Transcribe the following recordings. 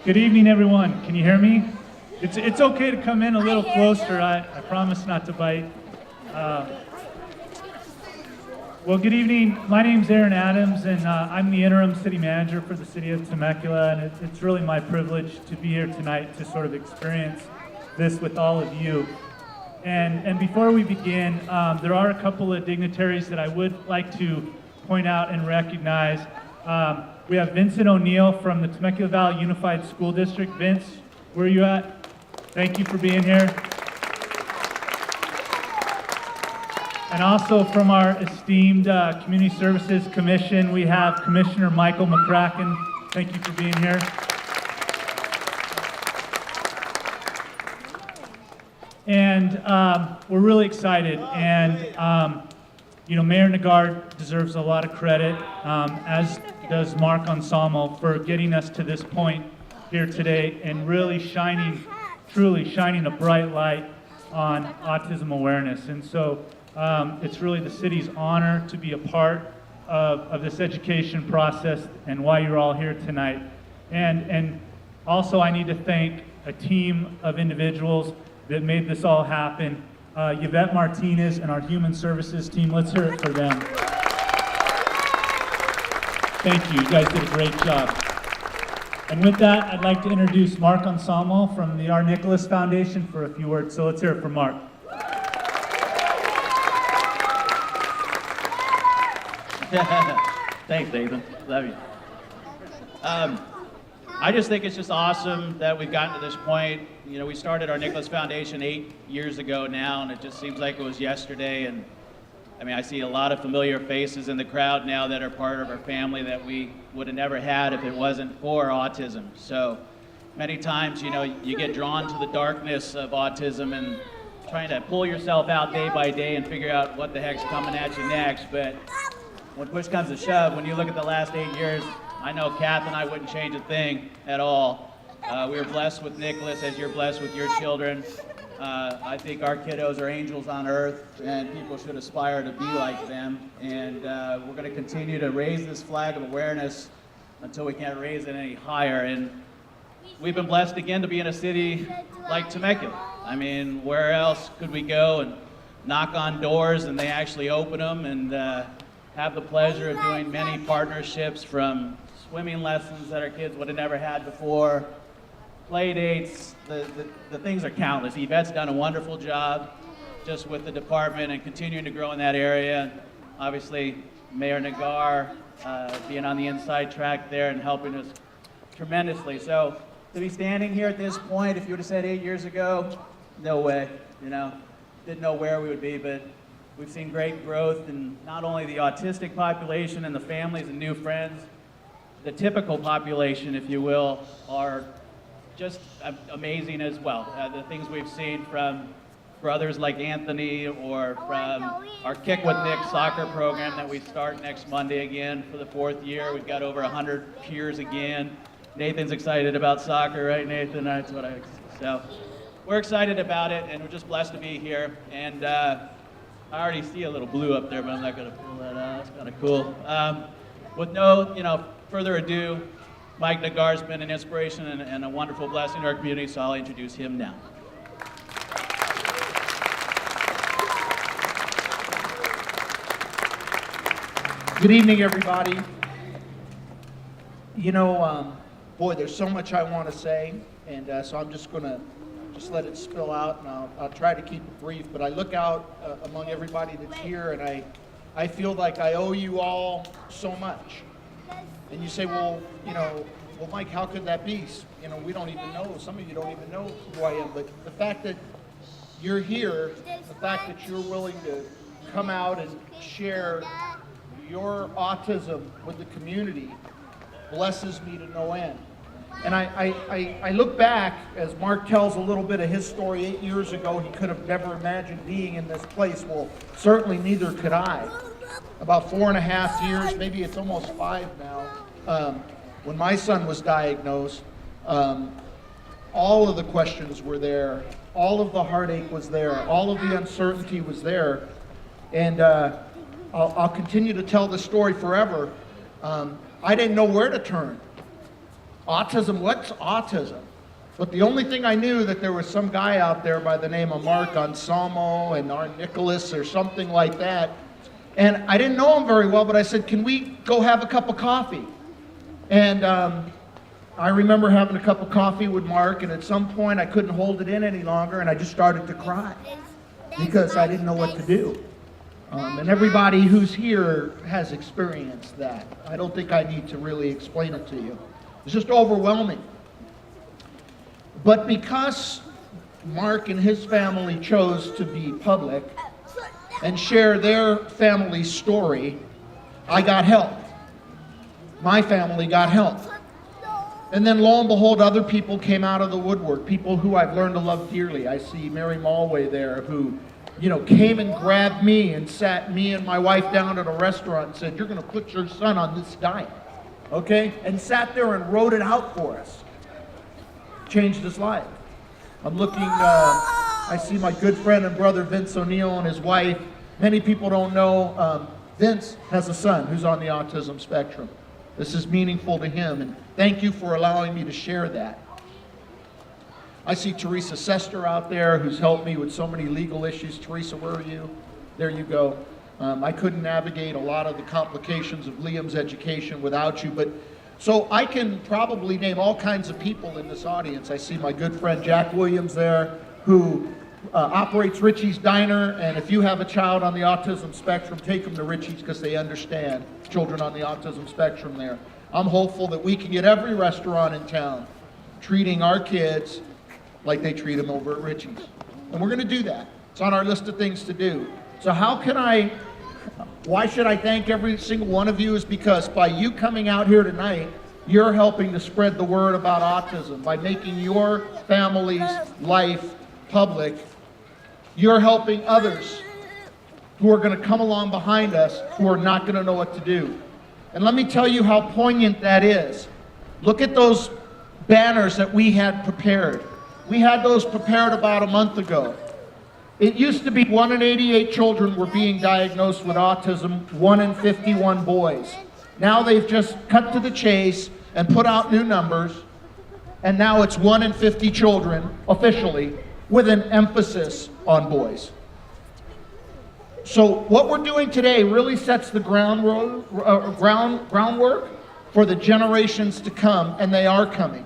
Good evening, everyone. Can you hear me? It's okay to come in a little closer. I promise not to bite. Well, good evening. My name's Aaron Adams, and I'm the interim city manager for the city of Temecula, and it's really my privilege to be here tonight to sort of experience this with all of you. And before we begin, there are a couple of dignitaries that I would like to point out and recognize. We have Vincent O'Neill from the Temecula Valley Unified School District. Vince, where are you at? Thank you for being here. And also from our esteemed Community Services Commission, we have Commissioner Michael McCracken. Thank you for being here. And we're really excited. And Mayor Nagard deserves a lot of credit, as does Mark Anselmo, for getting us to this point here today and really truly shining a bright light on autism awareness. And so it's really the city's honor to be a part of this education process and why you're all here tonight. And also I need to thank a team of individuals that made this all happen. Yvette Martinez and our Human Services team, let's hear it for them. Thank you, you guys did a great job. And with that, I'd like to introduce Mark Ensamo from the Our Nicholas Foundation for a few words, so let's hear it for Mark. Thanks, Nathan. Love you. I just think it's just awesome that we've gotten to this point. You know, we started our Nicholas Foundation 8 years ago now, and it just seems like it was yesterday. And I mean, I see a lot of familiar faces in the crowd now that are part of our family that we would have never had if it wasn't for autism. So many times, you get drawn to the darkness of autism and trying to pull yourself out day by day and figure out what the heck's coming at you next. But when push comes to shove, when you look at the last 8 years, I know Kath and I wouldn't change a thing at all. We were blessed with Nicholas as you're blessed with your children. I think our kiddos are angels on earth, and people should aspire to be like them. And we're going to continue to raise this flag of awareness until we can't raise it any higher. And we've been blessed again to be in a city like Temecula. I mean, where else could we go and knock on doors and they actually open them, and have the pleasure of doing many partnerships, from swimming lessons that our kids would have never had before, play dates. The things are countless. Yvette's done a wonderful job just with the department and continuing to grow in that area. Obviously, Mayor Nagar being on the inside track there and helping us tremendously. So to be standing here at this point, if you would have said 8 years ago, no way, didn't know where we would be, but we've seen great growth in not only the autistic population and the families and new friends, the typical population, if you will, are just amazing as well. The things we've seen from brothers like Anthony, or from our Kick with Nick soccer program that we start next Monday again for the 4th year. We've got over 100 peers again. Nathan's excited about soccer, right, Nathan? That's what so we're excited about it, and we're just blessed to be here. And I already see a little blue up there, but I'm not going to pull that out. It's kind of cool. With no, further ado, Mike Nagar's been an inspiration and a wonderful blessing to our community, so I'll introduce him now. Good evening, everybody. Boy, there's so much I want to say, and so I'm just going to let it spill out, and I'll try to keep it brief. But I look out among everybody that's here, and I feel like I owe you all so much. And you say, well, Mike, how could that be? We don't even know. Some of you don't even know who I am. But the fact that you're here, the fact that you're willing to come out and share your autism with the community blesses me to no end. And I look back, as Mark tells a little bit of his story 8 years ago. He could have never imagined being in this place. Well, certainly neither could I. About 4.5 years, maybe it's almost 5 now, when my son was diagnosed, all of the questions were there, all of the heartache was there, all of the uncertainty was there. And I'll continue to tell the story forever. I didn't know where to turn. Autism, what's autism? But the only thing I knew that there was some guy out there by the name of Mark Anselmo and our Nicholas or something like that. And I didn't know him very well, but I said, can we go have a cup of coffee? And I remember having a cup of coffee with Mark, and at some point I couldn't hold it in any longer, and I just started to cry because I didn't know what to do. And everybody who's here has experienced that. I don't think I need to really explain it to you. It's just overwhelming. But because Mark and his family chose to be public and share their family story, I got help. My family got help. And then lo and behold, other people came out of the woodwork, people who I've learned to love dearly. I see Mary Malway there who, came and grabbed me and sat me and my wife down at a restaurant and said, you're going to put your son on this diet, okay? And sat there and wrote it out for us. Changed his life. I'm looking, I see my good friend and brother Vince O'Neill and his wife. Many people don't know Vince has a son who's on the autism spectrum. This is meaningful to him, and thank you for allowing me to share that. I see Teresa Sester out there who's helped me with so many legal issues. Teresa, where are you? There you go. I couldn't navigate a lot of the complications of Liam's education without you, but so I can probably name all kinds of people in this audience. I see my good friend Jack Williams there, who operates Richie's Diner, and if you have a child on the autism spectrum, take them to Richie's because they understand children on the autism spectrum there. I'm hopeful that we can get every restaurant in town treating our kids like they treat them over at Richie's. And we're going to do that. It's on our list of things to do. So why should I thank every single one of you? Is because by you coming out here tonight, you're helping to spread the word about autism. By making your family's life public, you're helping others who are going to come along behind us who are not going to know what to do. And let me tell you how poignant that is. Look at those banners that we had prepared. We had those prepared about a month ago. It used to be 1 in 88 children were being diagnosed with autism, 1 in 51 boys. Now they've just cut to the chase and put out new numbers, and now it's 1 in 50 children, officially, with an emphasis on boys. So what we're doing today really sets the groundwork for the generations to come, and they are coming.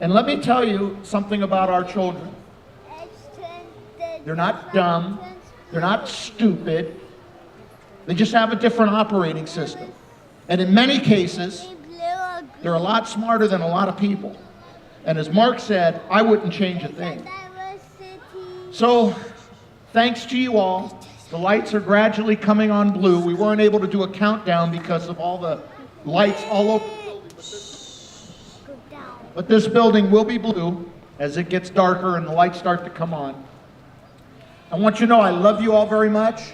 And let me tell you something about our children. They're not dumb. They're not stupid. They just have a different operating system. And in many cases, they're a lot smarter than a lot of people. And as Mark said, I wouldn't change a thing. So, thanks to you all. The lights are gradually coming on blue. We weren't able to do a countdown because of all the lights all over. But this building will be blue as it gets darker and the lights start to come on. I want you to know I love you all very much.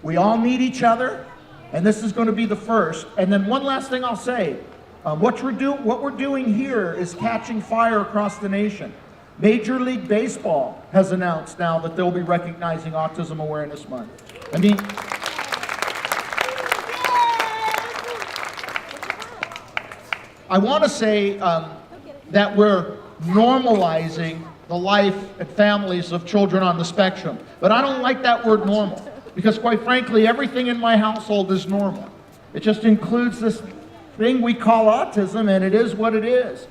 We all need each other, and this is going to be the first. And then one last thing I'll say. What we're doing here is catching fire across the nation. Major League Baseball has announced now that they'll be recognizing Autism Awareness Month. I mean, I want to say that we're normalizing the life and families of children on the spectrum. But I don't like that word normal, because quite frankly, everything in my household is normal. It just includes this thing we call autism, and it is what it is.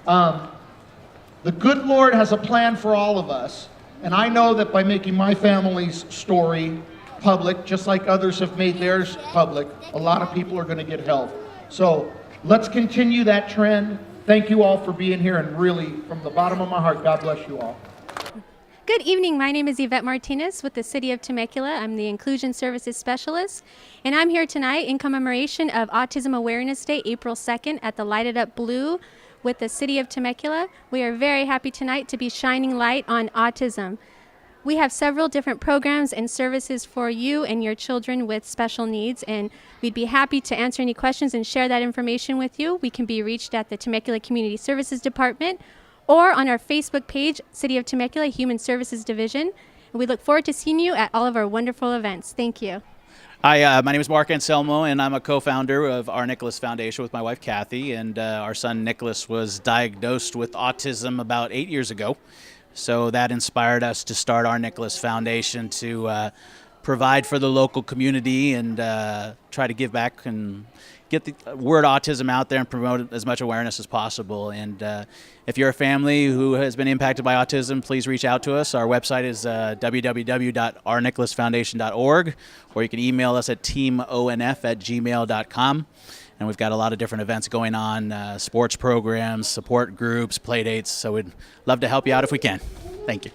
The good Lord has a plan for all of us, and I know that by making my family's story public, just like others have made theirs public, a lot of people are going to get help. So let's continue that trend. Thank you all for being here, and really, from the bottom of my heart, God bless you all. Good evening. My name is Yvette Martinez with the City of Temecula. I'm the Inclusion Services Specialist, and I'm here tonight in commemoration of Autism Awareness Day, April 2nd, at the Lighted Up Blue with the City of Temecula. We are very happy tonight to be shining light on autism. We have several different programs and services for you and your children with special needs, and we'd be happy to answer any questions and share that information with you. We can be reached at the Temecula Community Services Department or on our Facebook page, City of Temecula Human Services Division. And we look forward to seeing you at all of our wonderful events. Thank you. Hi, my name is Mark Anselmo, and I'm a co-founder of Our Nicholas Foundation with my wife Kathy. And our son Nicholas was diagnosed with autism about 8 years ago. So that inspired us to start Our Nicholas Foundation to provide for the local community and try to give back and get the word autism out there and promote as much awareness as possible. And if you're a family who has been impacted by autism, please reach out to us. Our website is www.ournicholasfoundation.org, or you can email us at teamonf@gmail.com. And we've got a lot of different events going on, sports programs, support groups, play dates. So we'd love to help you out if we can. Thank you.